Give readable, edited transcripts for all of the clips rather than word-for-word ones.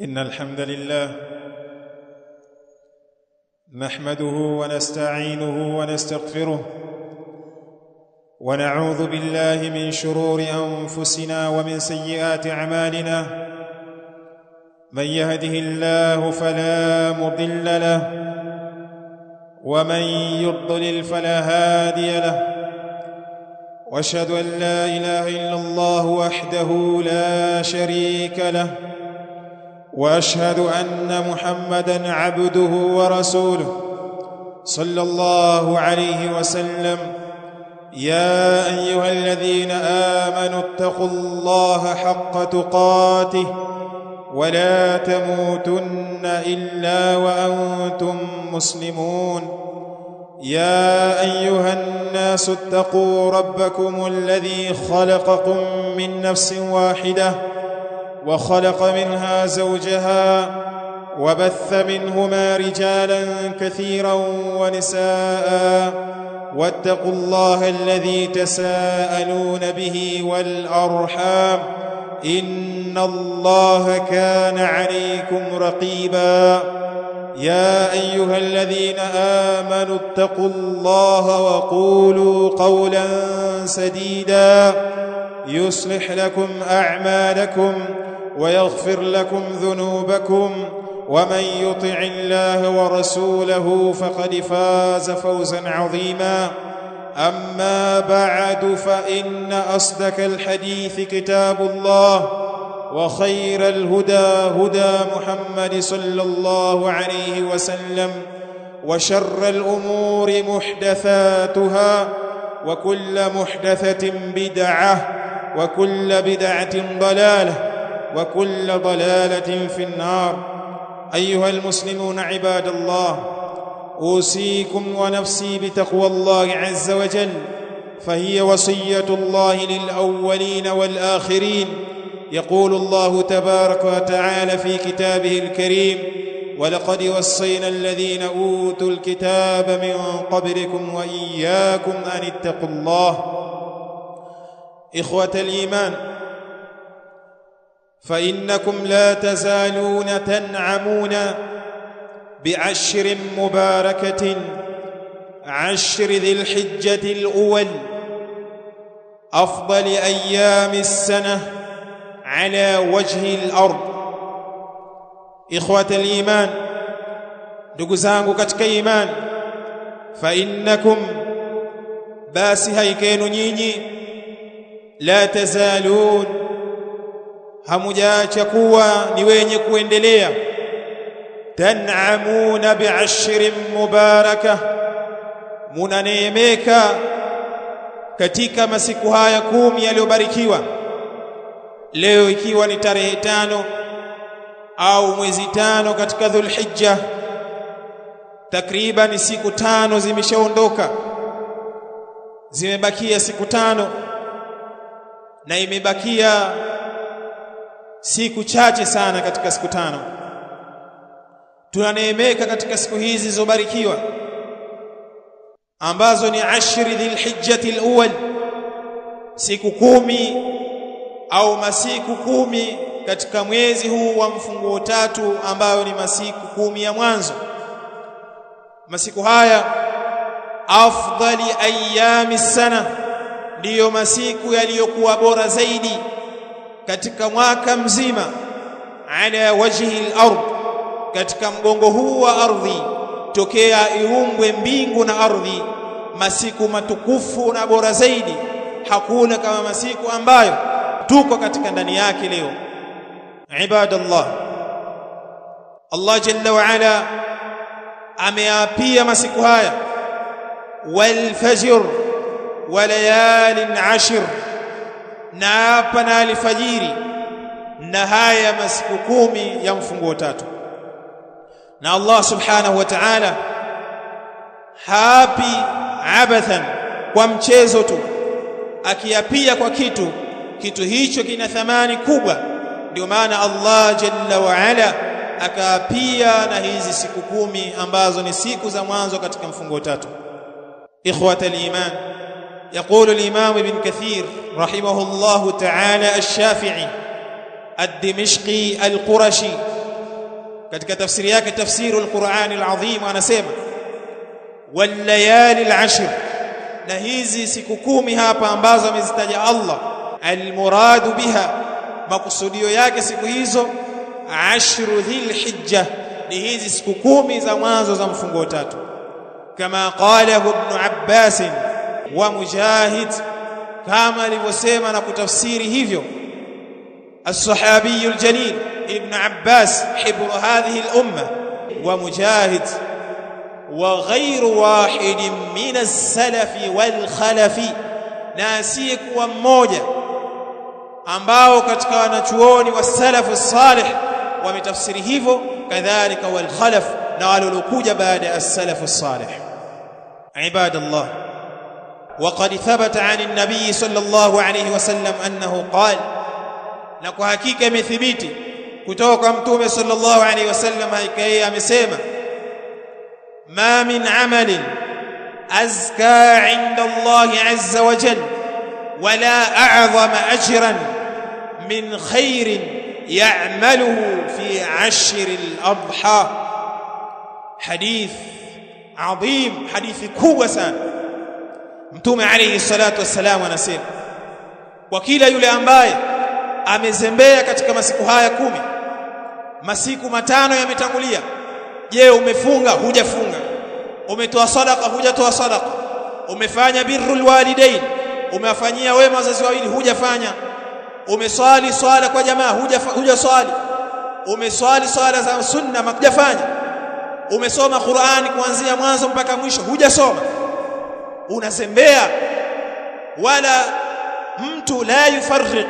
إن الحمد لله نحمده ونستعينه ونستغفره ونعوذ بالله من شرور أنفسنا ومن سيئات أعمالنا. من يهده الله فلا مضل له ومن يضلل فلا هادي له، واشهد أن لا إله إلا الله وحده لا شريك له، واشهد ان محمدا عبده ورسوله صلى الله عليه وسلم. يا ايها الذين امنوا اتقوا الله حق تقاته ولا تموتن الا وانتم مسلمون. يا ايها الناس اتقوا ربكم الذي خلقكم من نفس واحده وخلق منها زوجها وبث منهما رجالا كثيرا ونساء، واتقوا الله الذي تساءلون به والأرحام إن الله كان عليكم رقيبا. يا أيها الذين آمنوا اتقوا الله وقولوا قولا سديدا يصلح لكم أعمالكم ويغفر لكم ذنوبكم، ومن يطع الله ورسوله فقد فاز فوزا عظيما. أما بعد، فإن أصدق الحديث كتاب الله، وخير الهدى هدى محمد صلى الله عليه وسلم، وشر الأمور محدثاتها، وكل محدثة بدعة، وكل بدعة ضلالة، وكل ضلالة في النار. أيها المسلمون عباد الله، أوصيكم ونفسي بتقوى الله عز وجل، فهي وصية الله للأولين والآخرين. يقول الله تبارك وتعالى في كتابه الكريم: ولقد وصينا الذين أوتوا الكتاب من قبلكم وإياكم أن اتقوا الله. إخوة الإيمان، فإنكم لا تزالون تنعمون بعشر مباركة، عشر ذي الحجة الأول، أفضل أيام السنة على وجه الأرض. إخوة الإيمان، ndugu zangu katika iman, فإنكم basi haikenu nyinyi, la tazalun, hamujaacha kuwa ni wenye kuendelea, tan'amuna bi'ashrin mubaraka, munaneemeka katika masiku haya 10 yaliyobarikiwa. Leo ikiwa ni tarehe 5 au mwezi 5 katika Dhulhijja, takriban siku 5 zimeshaondoka, zimebakia siku 5 na imebakia siku chache sana katika siku 5. Tunaneemeka katika siku hizi zilizobarikiwa ambazo ni ashri dhilhijjati alawwal, siku 10 au masiku 10 katika mwezi huu wa mfunguo 3, ambayo ni masiku 10 ya mwanzo. Masiku haya afdali ayami sana, ndiyo masiku yaliyokuwa bora zaidi katika mwaka mzima, ala wajhi al-ard, katika mgongo huu wa ardhi, tokea iumbwe mbingu na ardhi, masiku matukufu na bora zaidi hakuna kama masiku ambayo tuko katika ndani yake leo. Ibadallah, Allah jalla wa ala ameapia masiku haya, wal fajr wa layalin ashr, na hapa na alfajiri, na haya masiku 10 ya mfunguo 3. Na Allah subhanahu wa ta'ala hapi abathan, kwa mchezo tu, akiapia kwa kitu hicho kina thamani kubwa. Ndio maana Allah jalla wa ala akaapia na hizi siku 10 ambazo ni siku za mwanzo katika mfunguo 3. إخوة الإيمان، يقول الإمام ابن كثير رحمه الله تعالى الشافعي الدمشقي القرشي katika tafsiri yake tafsirul Qur'an al-Azim anasema wal layali al-ashr, na hizi siku 10 hapa ambazo amezitaja Allah, al-muradu biha, makusudio yake siku hizo ashru dhil hijja, ni hizi siku 10 za mwanzo za mfungo tatu, kama qala ibn Abbas wa Mujahid, kama alivyosema na kutafsiri hivyo الصحابي الجليل ابن عباس حبر هذه الأمة ومجاهد وغير واحد من السلف والخلف، ناسيك وموجة ambao katika wanachuoni wa salafu salih wametafsiri hivyo, kadhalika wal khalaf, na walokuja baada as-salafu salih. Ibadallah, وقد ثبت عن النبي صلى الله عليه وسلم أنه قال، na kwa hakika imethibiti kutoka mtume sallallahu alayhi wasallam yeye amesema, ma min amalin azka inda Allah azza wa jalla wala a'zama ajran min khairin ya'maluhu fi 'ashr al-adha. Hadith adhim, hadithi kubwa sana. Mtume alayhi salatu wassalam anasema, kwa kila yule ambaye amezembea katika masiku haya 10, masiku matano yametangulia. Je, umefunga? Hujafunga. Umetoa sadaqa? Hujatoa sadaqa. Umefanya birrul walidain? Umewafanyia wema wazazi wawili? Hujafanya. Umeswali swala kwa jamaa? Hujaswali. Umeswali swala za sunna? Hujafanya. Umesoma Qur'ani kuanzia mwanzo mpaka mwisho? Hujasoma. Unazembea. Wala mtu la yufarriq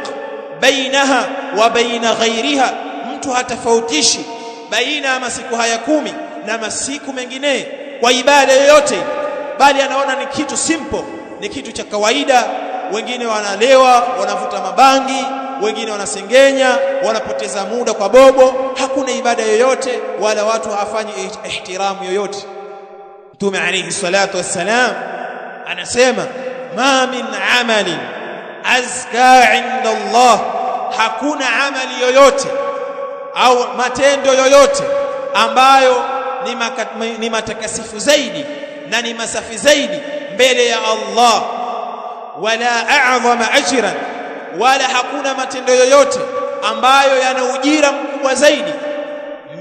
bainaha wa baina ghairiha, mtu hatafautishi baina ya masiku haya 10 na masiku mengine kwa ibada yoyote, bali anaona ni kitu simple, ni kitu cha kawaida. Wengine wanalewa, wanavuta mabangi, wengine wanasengenya, wanapoteza muda kwa bobo. Hakuna ibada yoyote wala watu hawafanyi ihtiramu yoyote. Mtume alayhi salatu wassalam anasema, ma min amalin azka inda Allah, hakuna amali yoyote au matendo yoyote ambayo ni matakasifu zaidi na ni masafi zaidi mbele ya Allah, wala a'zama ajran, wala hakuna matendo yoyote ambayo yana ujira mkubwa zaidi,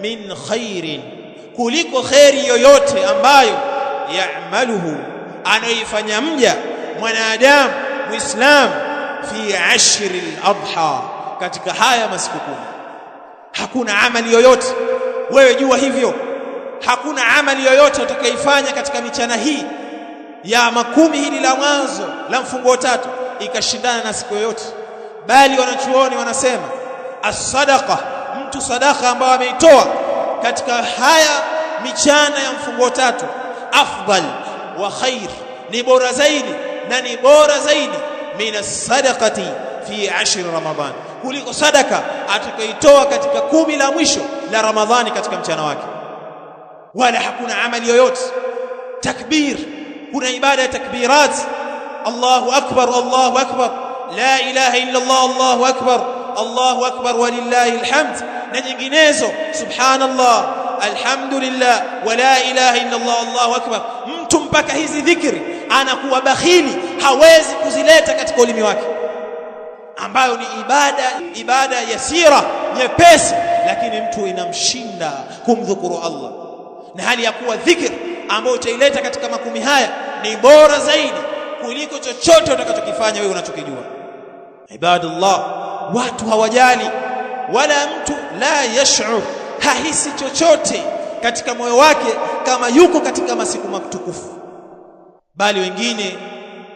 min khairin, kuliko khairi yoyote ambayo ya'maluhu, anaifanya mja mwanadamu muislam fi 'ashr al-adha, katika haya masiku 10. Hakuna amali yoyote, wewe jua hivyo, hakuna amali yoyote utakayoifanya katika michana hii ya 10 hili la mwanzo la mfungo tatu ikashindana na siku yoyote, bali wanachuoni wanasema as-sadaqa, mtu sadaqa ambayo ameitoa katika haya michana ya mfungo tatu, afdal wa khair, ni bora zaidi na ni bora zaidi min as-sadaqati fi 'ashr Ramadan, kuliko sadaka atakayoitoa katika 10 la mwisho la Ramadhani katika mchana wake. Wala hakuna amali yoyote. Takbir, kuna ibada ya takbirat, Allahu akbar, Allahu akbar, la ilaha illa Allah, Allahu akbar, Allahu akbar walillahi alhamd, na nyinginezo, subhanallah, alhamdulillah, wala ilaha illa Allah, Allahu akbar. Mtu mpaka hizi dhikri anakuwa bakhili, hawezi kuzileta katika ulimi wake, ambayo ni ibada yasira, nyepesi, lakini mtu inamshinda kumdhukuru Allah, na hali ya kuwa dhikr ambayo utaileta katika 10 haya ni bora zaidi kuliko chochote utakachokifanya wewe unachokijua. Ibadallah, watu hawajali, wala mtu la yash'ur, hahisi chochote katika moyo wake kama yuko katika masiku matukufu, bali wengine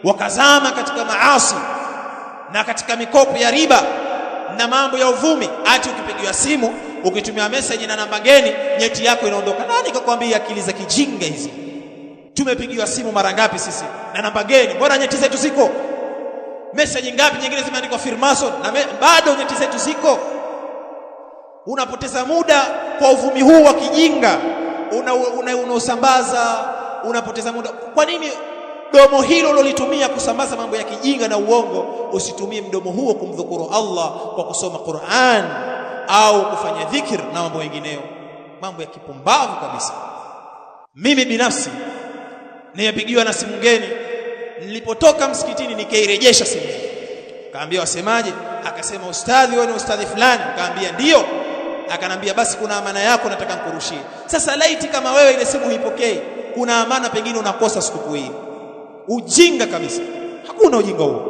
wakazama katika maasi na katika mikopo ya riba na mambo ya uvumi. Ati ukipigiwa simu, ukitumia message na namba geni, nyeti yako inaondoka. Nani kakwambia akili za kijinga hizi? Tumepigiwa simu mara ngapi sisi na namba geni, mbona nyeti zetu ziko? Message ngapi nyingine zimeandikwa firmason na bado nyeti zetu ziko? Unapoteza muda kwa uvumi huu wa kijinga, unaosambaza, unapoteza muda. Kwa nini domo hilo ulolitumia kusambaza mambo ya kijinga na uongo usitumie mdomo huo kumdhukuru Allah kwa kusoma Qur'an au kufanya dhikr na mambo mengineyo? mambo ya kipumbavu kabisa. Mimi binafsi nimepigiwa na simu ngeni, nilipotoka msikitini nikairejesha simu. Kaambia wasemaje? Akasema ustadhi, wewe ni ustadhi fulani? Kaambia ndio. Akanambia basi kuna amana yako nataka nikurushie. Sasa laiti kama wewe ile simu huipokei, kuna amana pengine unakosa siku hii. Ujinga kabisa. Hakuna ujinga huo.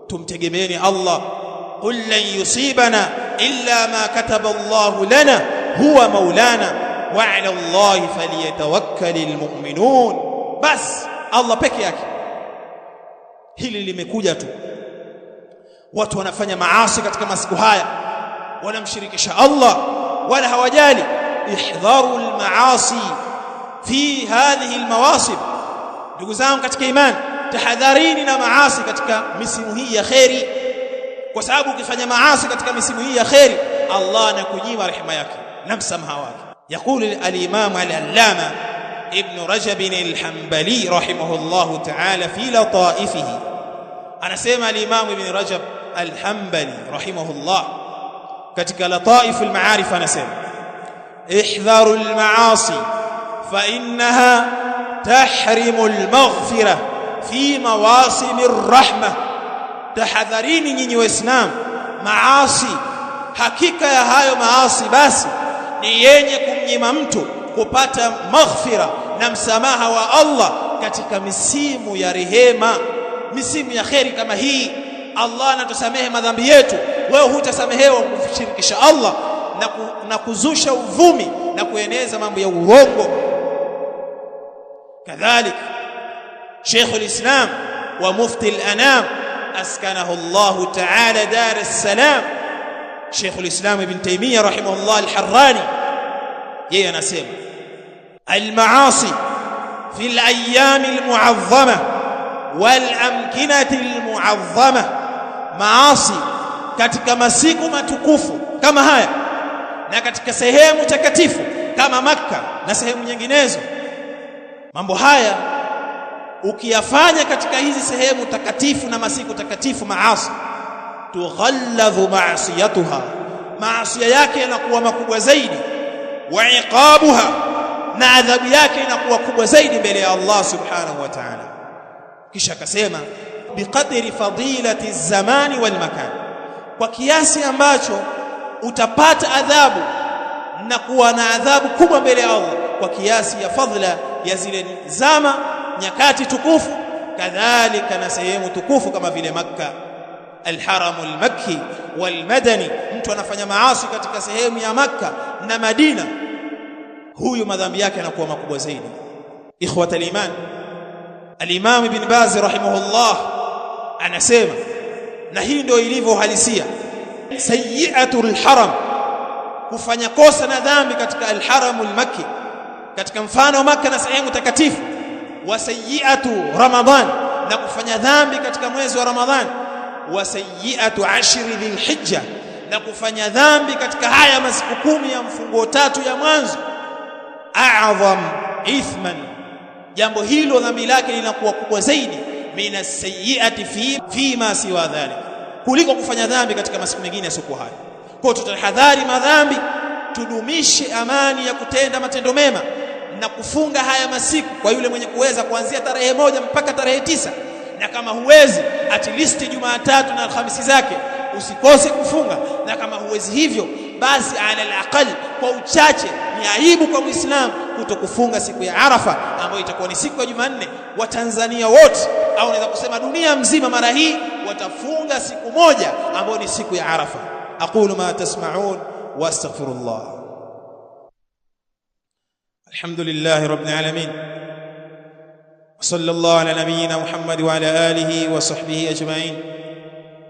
Tumtegemeeni Allah. Qul lan yusibana illa ma kataba Allah lana huwa maulana wa ala Allah falyatawakkalul mu'minun. Bas Allah peke yake. Hili limekuja tu. Watu wanafanya maasi katika masiku haya, wanamshirikisha Allah wala hawajali. Ihdharu almaasi fi hadhihi almawasib. Ndugu zangu katika imani, tahadharini na maasi katika misimu hii ya khairi, kwa sababu ukifanya maasi katika misimu hii ya khairi Allah anakunyima rehema yake na msamaha wake. يقول الإمام العلامة ابن رجب الحنبلي رحمه الله تعالى في لطائفه. أنا سمع الإمام ابن رجب الحنبلي رحمه الله katika لطائف المعارف أنا سمع احذروا المعاصي فإنها تحرم المغفرة في مواسم الرحمة. tahadharini nyinyi waislamu, maasi hakika ya hayo maasi basi ni yenye kumnyima mtu kupata maghfira na msamaha wa Allah katika misimu ya rehema, misimu ya kheri kama hii. Allah anatusamehe madhambi yetu, wewe hutasamehewa kushirikisha Allah na kuzusha uvumi na kueneza mambo ya urongo. kadhalik Sheikh al-Islam wa mufti al-anam askanahu Allah ta'ala dar as-salam, Sheikh al-Islam ibn Taymiyyah rahimahullah al-Harrani, yeye anasema al-maasi fi al-ayyam al-mu'azzama wal-amkinati al-mu'azzama, maasi katika masiku matukufu kama haya na katika sehemu takatifu kama Makka na sehemu nyinginezo. Mambo haya ukiyafanya katika hizi sehemu takatifu na masiku takatifu, maasi tughalladhu ma'siyatuha, maasi yake yanakuwa makubwa zaidi, wa iqabuha, na adhabu yake inakuwa kubwa zaidi mbele ya Allah subhanahu wa ta'ala. Kisha akasema biqadri fadilati zamani wal makan, kwa kiasi ambacho utapata adhabu na kuwa na adhabu kubwa mbele ya Allah kwa kiasi ya fadhila ya zile zama, nyakati tukufu, kadhalika na sehemu tukufu kama vile Makka, al-Haram al-Makki wal-Madani. Mtu anafanya maasi katika sehemu ya Makka na Madina, huyu madhambi yake yanakuwa makubwa zaidi. Ikhwata al-iman, al-Imam Ibn Baz rahimahullah anasema, na hii ndio ilivyo halisia, sayyi'atul haram, kufanya kosa na dhambi katika al-Haram al-Makki, katika mfano Makka na sehemu takatifu, wa sayyi'atu Ramadhan, na kufanya dhambi katika mwezi wa Ramadhan, wa sayyi'atu ashri dhil-hijja, na kufanya dhambi katika haya masiku 10 ya mfungo 3 ya mwanzo, a'zam ithman, jambo hilo dhambi lake linakuwa kubwa zaidi, mina sayyi'ati fi ma siwa dhalik, kuliko kufanya dhambi katika masiku mengine yasiyokuwa haya. Kwa tutahadhari madhambi, tudumishe amani ya kutenda matendo mema na kufunga haya masiku kwa yule mwenye kuweza, kuanzia tarehe 1 mpaka tarehe 9, na kama huwezi at least Jumatatu na Alhamisi zake usikose kufunga, na kama huwezi hivyo basi ala alaqal, kwa uchache ni aibu kwa Muislamu kutokufunga siku ya Arafa ambayo itakuwa ni siku ya Jumanne. Wa Tanzania wote au naweza kusema dunia mzima mara hii watafunga siku moja ambayo ni siku ya Arafa. aqulu ma tasma'un wa astaghfirullah. Alhamdulillahi rabbil alamin, sallallahu ala nabiyyina Muhammad wa ala alihi wa sahbihi ajma'in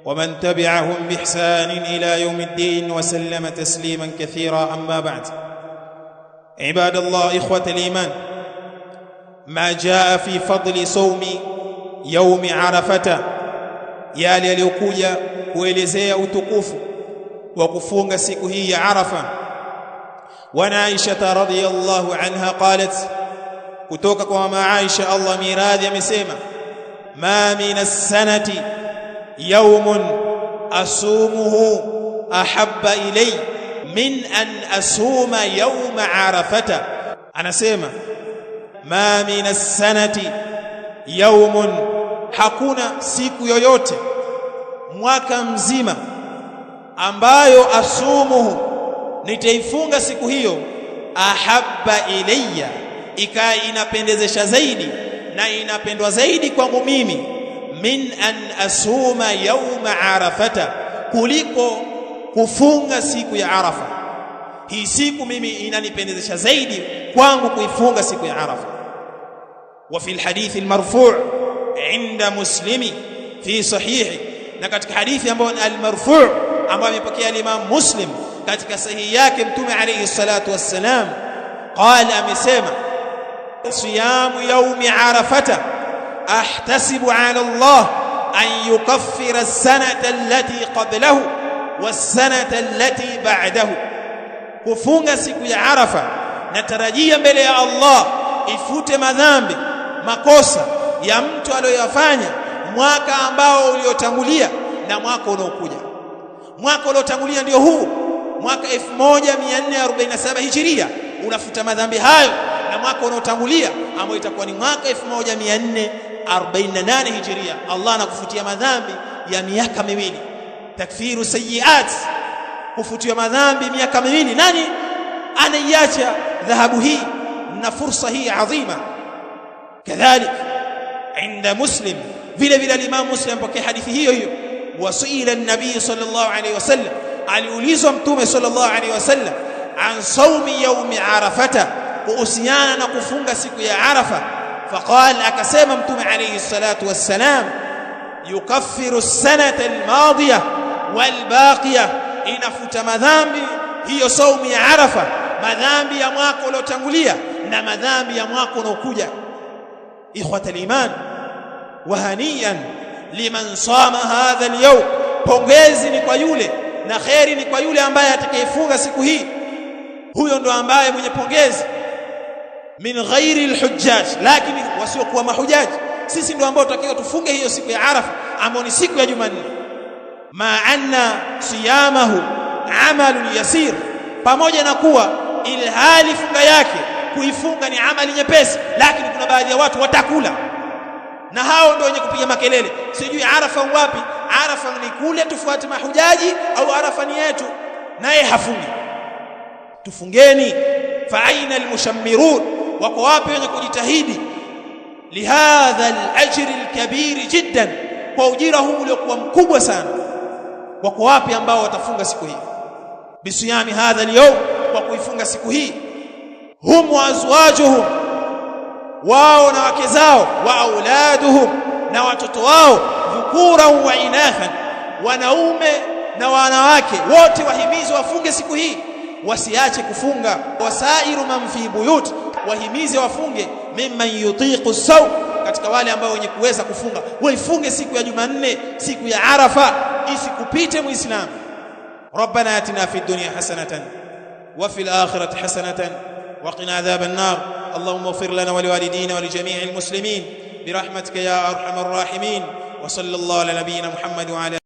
ومن تبعهم بإحسان إلى يوم الدين وسلم تسليما كثيرا. أما بعد، عباد الله إخوة الإيمان، ما جاء في فضل صوم يوم عرفة، yale yaliyokuja kuelezea utukufu wa kufunga siku hii ya Arafa. Wa Aisha radhiyallahu anha qalat, kutoka kwa mama Aisha Allah miradhi amesema, ma min as-sanati yawmun asumuhu ahabba ilay min an asuma yawma arafata, anasema ma min as-sanati yawmun, hakuna siku yoyote mwaka mzima ambayo asumuhu, nitaifunga siku hiyo, ahabba ilayya, ikawa inapendezesha zaidi na inapendwa zaidi kwangu mimi, min an asuma yawma arafata, kuliko kufunga siku ya Arafa. Hii siku mimi inanipendezesha zaidi kwangu kuifunga siku ya Arafa. Wa fi alhadith almarfu' inda Muslimi fi sahihi, na katika hadithi ambayo almarfu' ambayo amepokea Imam Muslim katika sahihi yake, Mtume alayhi salatu wassalam qala, amesema siyamu yawmi arafata ahtasibu ala Allah an yukaffira as-sanata allati qablahu was-sanata allati ba'dahu, kufunga siku ya Arafa natarajia mbele ya Allah ifute madhambi makosa ya mtu aliyoyafanya mwaka ambao uliotangulia na mwaka unaokuja. Mwaka uliotangulia ndio huu mwaka 1447 Hijiria, unafuta madhambi hayo, na mwaka unaotangulia ambao itakuwa ni mwaka 1448 Hijiria, Allah anakufutia madhambi ya miaka miwili. Takfiru sayiat, kufutiwa madhambi miaka miwili. Nani anaiacha dhahabu hii na fursa hii adhima? Kadhalik inda Muslim, vile vile Imam Muslim pokea hadithi hiyo hiyo, wasuila an-nabii sallallahu alayhi wasallam, aliulizwa Mtume sallallahu alayhi wasallam an sawmi yawmi arafata, kuhusiana na kufunga siku ya Arafa. Faqala, akasema Mtume alayhi salatu wassalam, yukaffiru as-sanata al-madiyah wal-baqiyah, inafuta madhambi hiyo saumu ya Arafa, madhambi ya mwaka uliotangulia na madhambi ya mwaka unaokuja. Ikhwata al-iman, wa haniyan liman sama hadha al-yawm, pongezi ni kwa yule na khairi ni kwa yule ambaye atakayefunga siku hii. Huyo ndo ambaye mwenye pongezi, min ghairi al-hujjaj, lakini wasiokuwa mahujaji. Sisi ndo ambao tutakiwa tufunge hiyo siku ya Arafa ambayo ni siku ya Jumanne. Ma anna siyamahu amalun yasir, pamoja na kuwa ilhali funga yake kuifunga ni amali nyepesi, lakini kuna baadhi ya watu watakula, na hao ndio wenye kupiga makelele, sijui Arafa wapi. Arafa ni kule tufuate mahujaji au Arafa ni yetu? Naye hafungi. Tufungeni. Fa aina almushammirun, wako wapi wenye kujitahidi lihadha alajri alkabir jiddan, kwa ujira huu uliokuwa mkubwa sana? Wako wapi ambao watafunga siku hii bisiyami hadha alyawm, kwa kuifunga siku hii? Hum wa azwajuhum, wao na wake zao, wa auladuhum, na watoto wao, dhukura wa inathan, wanaume na wanawake wote wahimizwe wafunge siku hii, wasiache kufunga. Wasairu man fi buyut, wahimize wafunge. Mimman yutiqu as-sawm, katika wale ambao wenye kuweza kufunga waifunge siku ya Jumanne, siku ya Arafa, isikupite muislamu. Rabbana atina fid dunya hasanatan wa fil akhirati hasanatan wa qina adhaban nar. Allahumma ighfir lana wa liwalidina wa li jami'il muslimin برحمتك يا أرحم الراحمين. وصلى الله على نبينا محمد وعلى